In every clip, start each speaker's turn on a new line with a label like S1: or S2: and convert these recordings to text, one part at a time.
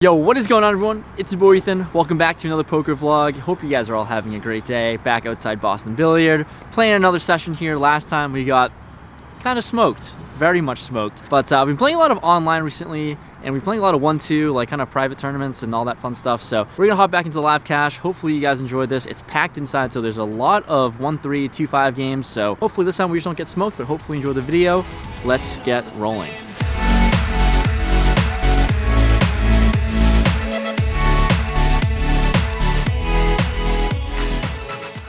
S1: Yo, what is going on, everyone? It's your boy Ethan. Welcome back to another poker vlog. Hope you guys are all having a great day. Back outside Boston Billiard, playing another session here. Last time we got kind of smoked, very much smoked. But I've been playing a lot of online recently, and we're playing a lot of 1-2, like kind of private tournaments and all that fun stuff. So we're gonna hop back into live cash. Hopefully you guys enjoyed this. It's packed inside, so there's a lot of 1-3, 2-5 games. So hopefully this time we just don't get smoked, but hopefully you enjoy the video. Let's get rolling.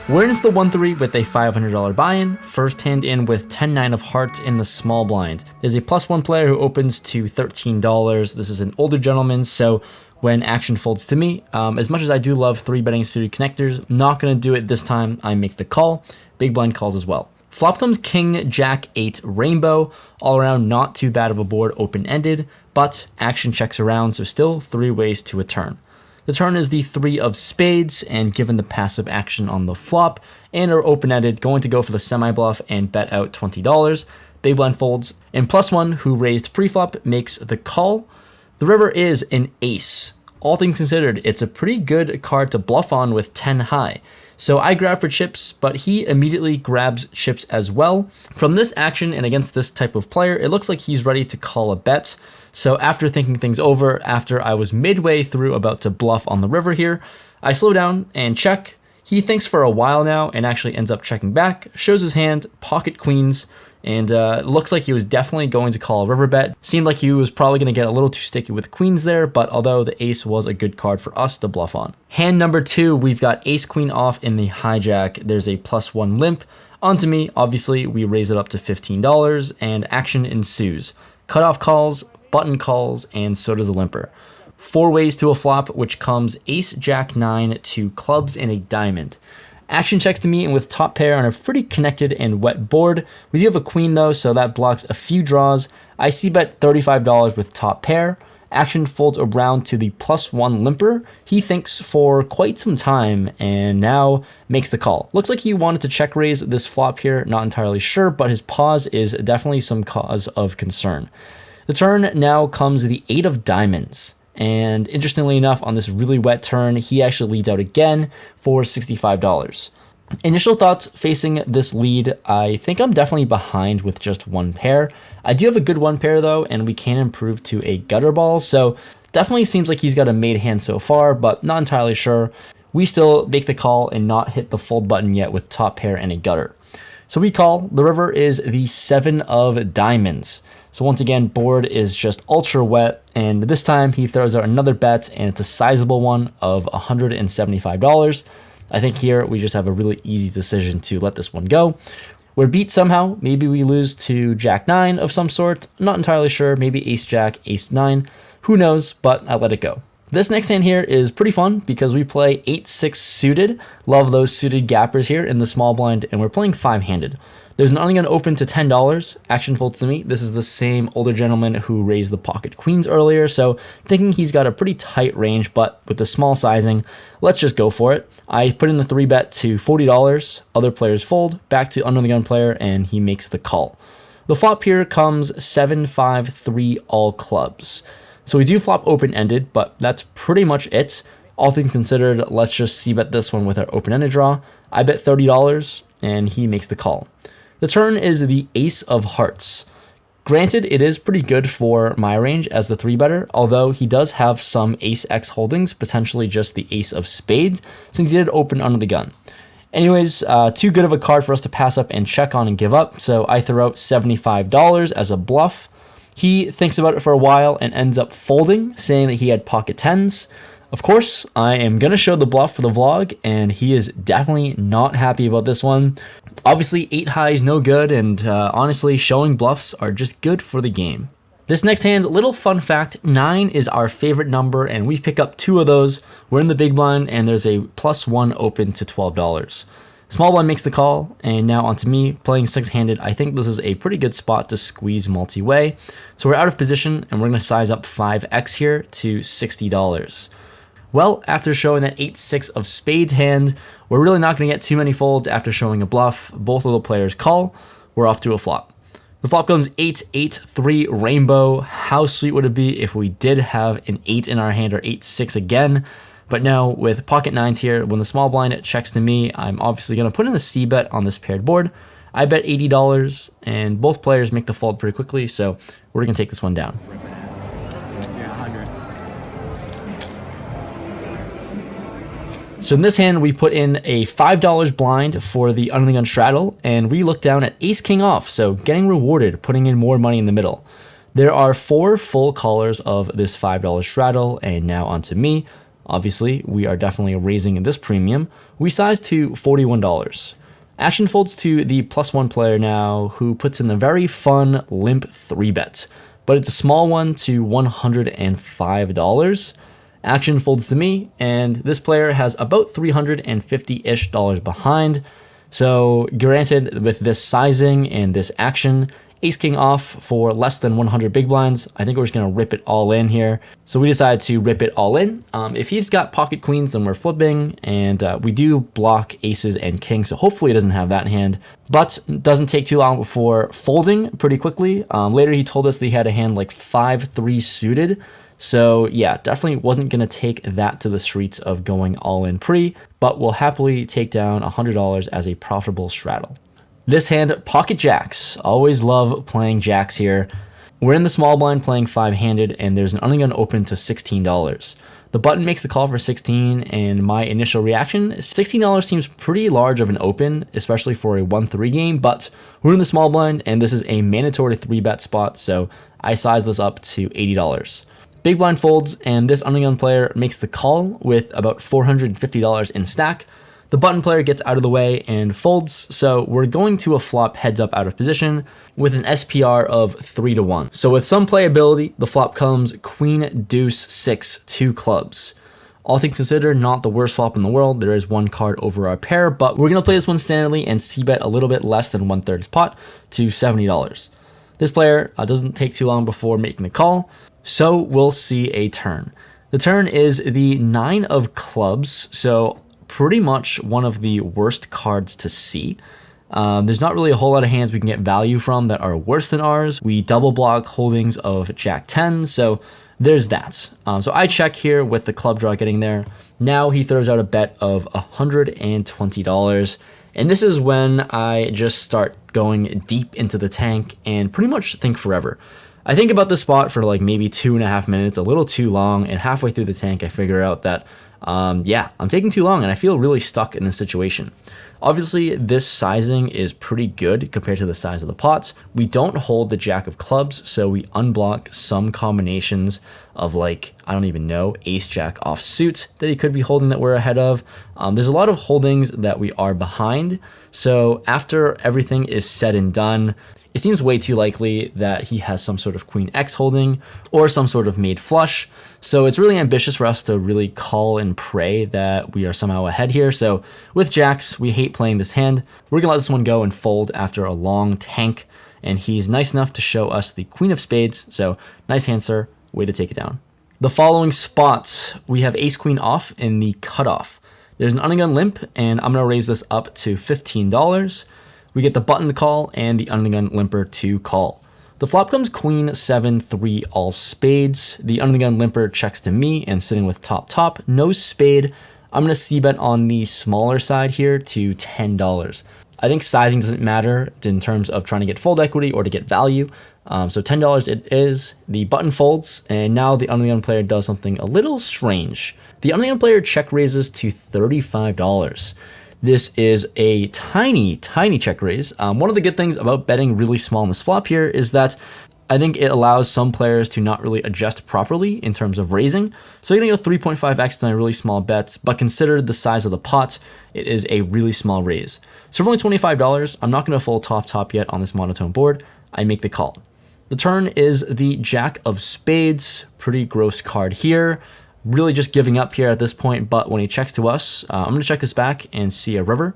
S1: We're into the 1-3 with a $500 buy-in, first hand in with 10-9 of hearts in the small blind. There's a +1 player who opens to $13. This is an older gentleman, so when action folds to me, as much as I do love 3-betting suited connectors, not going to do it this time. I make the call. Big blind calls as well. Flop comes King, Jack, 8, Rainbow. All around not too bad of a board, open-ended, but action checks around, so still 3 ways to a turn. The turn is the 3 of spades, and given the passive action on the flop and are open-ended, going to go for the semi-bluff and bet out $20. Big blind folds, and +1, who raised pre-flop, makes the call. The river is an ace. All things considered, it's a pretty good card to bluff on with 10 high. So I grab for chips, but he immediately grabs chips as well. From this action and against this type of player, it looks like he's ready to call a bet. So after thinking things over, after I was midway through about to bluff on the river here, I slow down and check. He thinks for a while now and actually ends up checking back, shows his hand, pocket queens, and it looks like he was definitely going to call a river bet. Seemed like he was probably going to get a little too sticky with queens there, but although the ace was a good card for us to bluff on. Hand number 2, we've got ace queen off in the hijack. There's a +1 limp. Onto me, obviously, we raise it up to $15, and action ensues. Cutoff calls, button calls, and so does a limper. 4 ways to a flop, which comes ace, jack, 9, 2 clubs, and a diamond. Action checks to me, and with top pair on a pretty connected and wet board. We do have a queen though, so that blocks a few draws. I see bet $35 with top pair. Action folds around to the +1 limper. He thinks for quite some time and now makes the call. Looks like he wanted to check raise this flop here, not entirely sure, but his pause is definitely some cause of concern. The turn now comes the 8 of diamonds. And interestingly enough, on this really wet turn, he actually leads out again for $65. Initial thoughts facing this lead, I think I'm definitely behind with just 1 pair. I do have a good 1 pair though, and we can improve to a gutter ball, so definitely seems like he's got a made hand so far, but not entirely sure. We still make the call and not hit the fold button yet with top pair and a gutter. So we call. The river is the 7 of diamonds. So once again, board is just ultra wet, and this time he throws out another bet, and it's a sizable one of $175. I think here we just have a really easy decision to let this one go. We're beat somehow. Maybe we lose to jack 9 of some sort. Not entirely sure. Maybe ace jack, ace 9. Who knows, but I let it go. This next hand here is pretty fun because we play 8-6 suited. Love those suited gappers here in the small blind, and we're playing 5-handed. There's an only gun open to $10. Action folds to me. This is the same older gentleman who raised the pocket queens earlier, so thinking he's got a pretty tight range, but with the small sizing, let's just go for it. I put in the 3-bet to $40. Other players fold, back to under the gun player, and he makes the call. The flop here comes 7-5-3 all clubs. So we do flop open-ended, but that's pretty much it. All things considered, let's just c-bet this one with our open-ended draw. I bet $30, and he makes the call. The turn is the ace of hearts. Granted, it is pretty good for my range as the 3-better, although he does have some ace-x holdings, potentially just the ace of spades, since he did open under the gun. Anyways, too good of a card for us to pass up and check on and give up, so I throw out $75 as a bluff. He thinks about it for a while and ends up folding, saying that he had pocket 10s. Of course, I am going to show the bluff for the vlog, and he is definitely not happy about this one. Obviously, 8 high is no good, and honestly, showing bluffs are just good for the game. This next hand, little fun fact, 9 is our favorite number, and we pick up 2 of those. We're in the big blind, and there's a +1 open to $12. Small blind makes the call, and now onto me, playing 6-handed. I think this is a pretty good spot to squeeze multi-way. So we're out of position, and we're going to size up 5x here to $60. Well, after showing that 8-6 of spades hand, we're really not going to get too many folds after showing a bluff. Both of the players call. We're off to a flop. The flop comes 8-8-3 rainbow. How sweet would it be if we did have an 8 in our hand, or 8-6 again? But no, with pocket nines here, when the small blind checks to me, I'm obviously going to put in a C bet on this paired board. I bet $80, and both players make the fold pretty quickly, so we're going to take this one down. So in this hand, we put in a $5 blind for the under the gun straddle, and we look down at ace king off, so getting rewarded, putting in more money in the middle. There are 4 full callers of this $5 straddle, and now onto me. Obviously, we are definitely raising in this premium. We size to $41. Action folds to the +1 player now, who puts in the very fun limp 3-bet, but it's a small one to $105. Action folds to me, and this player has about $350-ish behind. So granted, with this sizing and this action, ace king off for less than 100 big blinds, I think we're just going to rip it all in here. So we decided to rip it all in. If he's got pocket queens, then we're flipping, and we do block aces and kings, so hopefully he doesn't have that in hand. But it doesn't take too long before folding pretty quickly. Later he told us that he had a hand like 5-3 suited. So yeah, definitely wasn't going to take that to the streets of going all in pre, but will happily take down $100 as a profitable straddle. This hand, pocket jacks. Always love playing jacks here. We're in the small blind playing 5-handed, and there's an undergun open to $16. The button makes the call for 16, and my initial reaction, $16 seems pretty large of an open, especially for a 1-3 game, but we're in the small blind, and this is a mandatory 3-bet spot, so I size this up to $80. Big blind folds, and this undergun player makes the call with about $450 in stack. The button player gets out of the way and folds, so we're going to a flop heads up out of position with an SPR of 3-1. So with some playability, the flop comes queen, deuce, 6, 2 clubs. All things considered, not the worst flop in the world. There is one card over our pair, but we're going to play this one standardly and c-bet a little bit less than 1/3 pot to $70. This player doesn't take too long before making the call, so we'll see a turn. The turn is the 9 of clubs, so pretty much one of the worst cards to see. There's not really a whole lot of hands we can get value from that are worse than ours. We double block holdings of Jack 10, so there's that. So I check here with the club draw getting there. Now he throws out a bet of $120. And this is when I just start going deep into the tank and pretty much think forever. I think about this spot for like maybe 2.5 minutes, a little too long, and halfway through the tank I figure out that yeah, I'm taking too long and I feel really stuck in this situation. Obviously, this sizing is pretty good compared to the size of the pots. We don't hold the Jack of clubs, so we unblock some combinations of like, I don't even know, ace Jack offsuit that he could be holding that we're ahead of. There's a lot of holdings that we are behind. So after everything is said and done, it seems way too likely that he has some sort of Queen X holding or some sort of made flush. So it's really ambitious for us to really call and pray that we are somehow ahead here. So with jacks, we hate playing this hand. We're gonna let this one go and fold after a long tank. And he's nice enough to show us the Queen of Spades. So nice hand, sir. Way to take it down. The following spots, we have ace queen off in the cutoff. There's an undergun limp, and I'm gonna raise this up to $15. We get the button to call and the undergun limper to call. The flop comes queen 7-3 all spades. The undergun limper checks to me and sitting with top, no spade. I'm gonna c-bet on the smaller side here to $10. I think sizing doesn't matter in terms of trying to get fold equity or to get value. So $10 it is. The button folds, and now the undergun player does something a little strange. The undergun player check raises to $35. This is a tiny check raise. One of the good things about betting really small in this flop here is that I think it allows some players to not really adjust properly in terms of raising. So you're gonna go 3.5x on a really small bet, but consider the size of the pot, it is a really small raise. So for only $25, I'm not gonna fold top yet on this monotone board. I make the call. The turn is the Jack of Spades, pretty gross card here. Really just giving up here at this point, but when he checks to us, I'm going to check this back and see a river.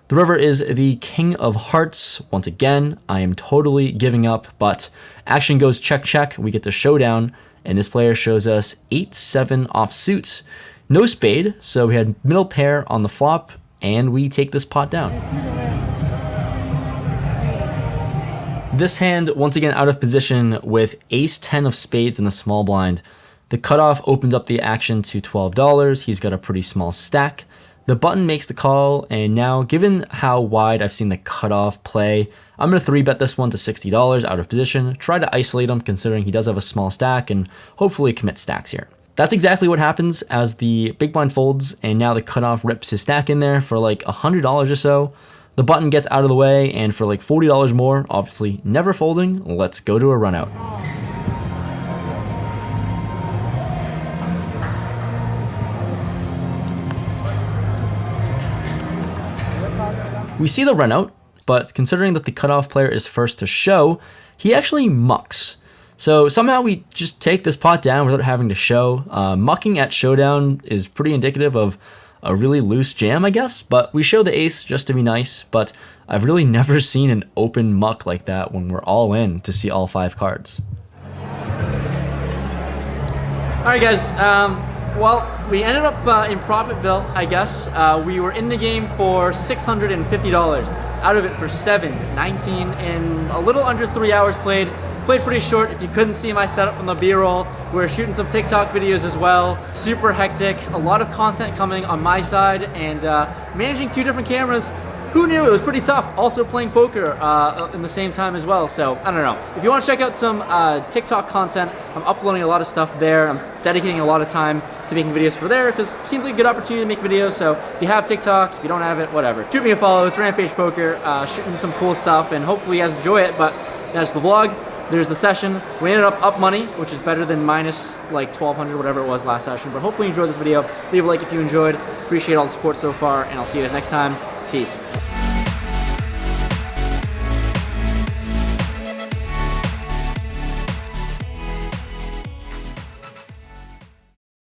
S1: The river is the King of Hearts. Once again, I am totally giving up, but action goes check. We get the showdown, and this player shows us 8-7 offsuits. No spade, so we had middle pair on the flop, and we take this pot down. This hand, once again out of position with ace-10 of spades in the small blind. The cutoff opens up the action to $12. He's got a pretty small stack. The button makes the call, and now, given how wide I've seen the cutoff play, I'm going to 3-bet this one to $60 out of position, try to isolate him considering he does have a small stack, and hopefully commit stacks here. That's exactly what happens as the big blind folds, and now the cutoff rips his stack in there for like $100 or so. The button gets out of the way, and for like $40 more, obviously never folding, let's go to a run out. We see the run out, but considering that the cutoff player is first to show, he actually mucks. So somehow we just take this pot down without having to show. Mucking at showdown is pretty indicative of a really loose jam, I guess, but we show the ace just to be nice, but I've really never seen an open muck like that when we're all in to see all 5 cards.
S2: All right, guys. Well, we ended up in Profitville, I guess. We were in the game for $650. Out of it for 19 in a little under 3 hours played. Played pretty short. If you couldn't see my setup from the B-roll, we're shooting some TikTok videos as well. Super hectic. A lot of content coming on my side, and managing 2 different cameras. Who knew? It was pretty tough. Also playing poker in the same time as well. So I don't know. If you want to check out some TikTok content, I'm uploading a lot of stuff there. I'm dedicating a lot of time to making videos for there because it seems like a good opportunity to make videos. So if you have TikTok, if you don't have it, whatever. Shoot me a follow. It's Rampage Poker, shooting some cool stuff, and hopefully you guys enjoy it. But that's the vlog. There's the session. We ended up money, which is better than minus like 1,200, whatever it was last session. But hopefully you enjoyed this video. Leave a like if you enjoyed. Appreciate all the support so far, and I'll see you guys next time. Peace.